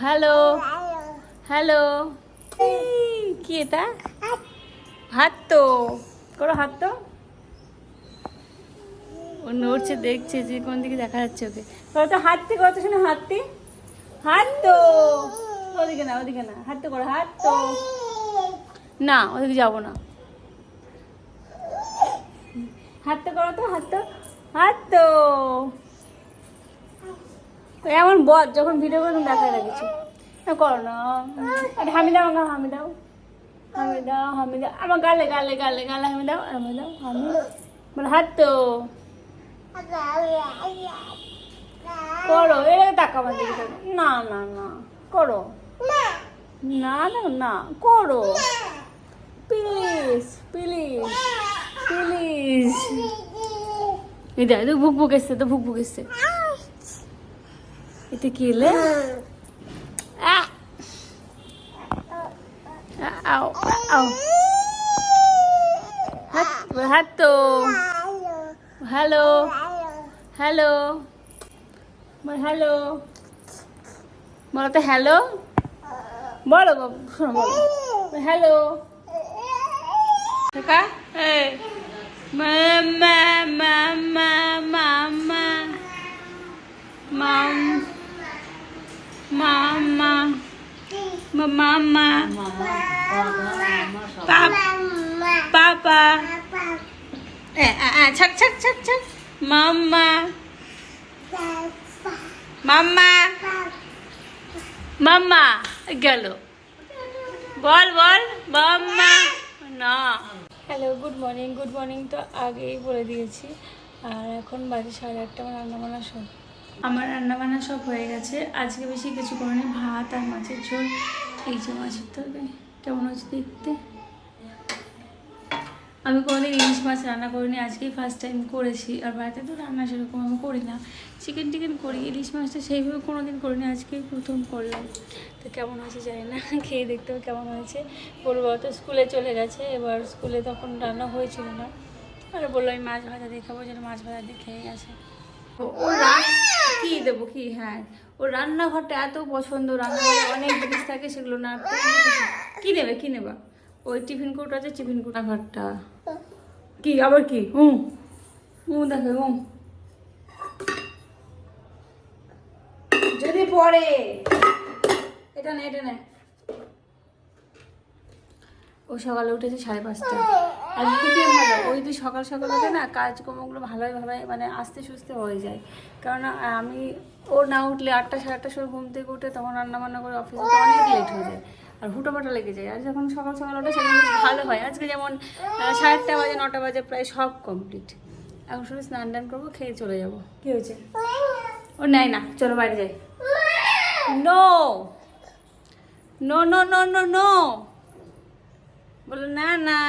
Hello hello কি এটা? হাত তো করো, হাত তো। ও নড়ছে, দেখছে যে কোন দিকে দেখা যাচ্ছে ওকে। করো তো হাতটি, করো তো শুনে হাতটি। হাত তো ওদিকে না, ওদিকে না, হাত তো করো, হাত তো। না ওদিকে যাবো না। হাত তো করো তো, হাত তো, হাত তো। এমন বদ যখন ভিডিও করে দেখায় না কিছু। করো না। আরে হামি দাও, আমাকে হামি দাও, হামি দাও, হামি দাও আমার গালে গালে গালে গালে হামি দাও, হামি দাও, হামি। বলে হাত তো করো। এর টাকা আমার দিকে তাকাও। না না না করো না, না না করো প্লিজ প্লিজ প্লিজ। এই দেখ, ভুক ভুক এসছে তো, ভুক ভুক এসছে। এতে কি এলে? আও আও হাত তো। হ্যালো হ্যালো হ্যালো বলো তো, হ্যালো বলো বাবু, শোনো বলো হ্যালো। কাকা এই মামা মামা মামা মাম মামা মামা পাপা ছাক ছাক ছাক ছাক মাম্মা মাম্মা মাম্মা গেল। বল বল মাম্মা না। Hello good morning, good morning তো আগেই বলে দিয়েছি। আর এখন বাজে 8:30। আমার রান্নাবান্না সব হয়ে গেছে। আজকে বেশি কিছু করিনি, ভাত আর মাছের ঝোল। এই যে মাছের তরকারি কেমন হচ্ছে দেখতে। আমি কোনোদিন ইলিশ মাছ রান্না করিনি, আজকেই ফার্স্ট টাইম করেছি। আর বাড়িতে তো রান্না সেরকম আমি করি না, চিকেন টিকেন করি, ইলিশ মাছটা সেইভাবে কোনোদিন করিনি, আজকেই প্রথম করলাম। তো কেমন হয়েছে জানি না, খেয়ে দেখতে হবে কেমন হয়েছে। বলবো তো স্কুলে চলে গেছে, এবার স্কুলে তখন রান্না হয়েছিল না। আর বললো আমি মাছ ভাজা দিয়ে খাবো, যেন মাছ ভাজা দিয়ে খেয়ে গেছে। ও কি দেবো কি, হ্যাঁ ওর রান্নাঘরটা এত পছন্দ, রান্নাঘরে অনেক জিনিস থাকে, সেগুলো না কি নেবে, কি নেবা? ওই টিফিন কৌটা আছে, টিফিন কৌটা ঘরটা কি আবার কি দেখো যদি পড়ে এটা না, এটা না। ও সকালে উঠেছে 5:30। আর থেকে ভালো, ওই যে সকাল সকাল উঠে না, কাজকর্মগুলো ভালোভাবে মানে আস্তে সুস্তে হয়ে যায়। কারণ আমি ও না উঠলে 8টা 8:30 সময় ঘুম থেকে উঠে তখন রান্নাবান্না করে অফিসে অনেক লেট হয়ে যায়, আর হুটোপাটা লেগে যায়। আর যখন সকাল সকাল ওঠে সেখানে বেশ ভালো হয়। আজকে যেমন 8:30 বাজে, 9টা বাজে প্রায় সব কমপ্লিট। এখন শুধু স্নান টান করবো, খেয়ে চলে যাবো। কি হয়েছে? ও নেয় না, চলো বাইরে যাই। No no no no no no বলো না না।